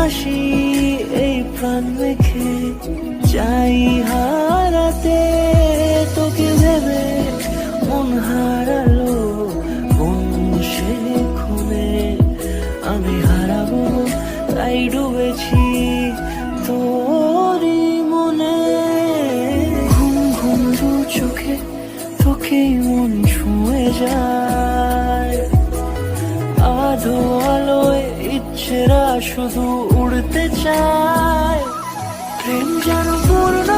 হাসি এই প্রাণ মেখে চাই হারাতে তোকে ভেবে মন হারালো কোন সে খুনে আমি হারাবো তাই ডুবেছি তোরই মনে ঘুম ঘুম দু চোখে তোকেই মন ছুঁয়ে যায় আধো আলোয় ইচ্ছেরা শুধু উড়তে চায় প্রেম যেন পূর্ণ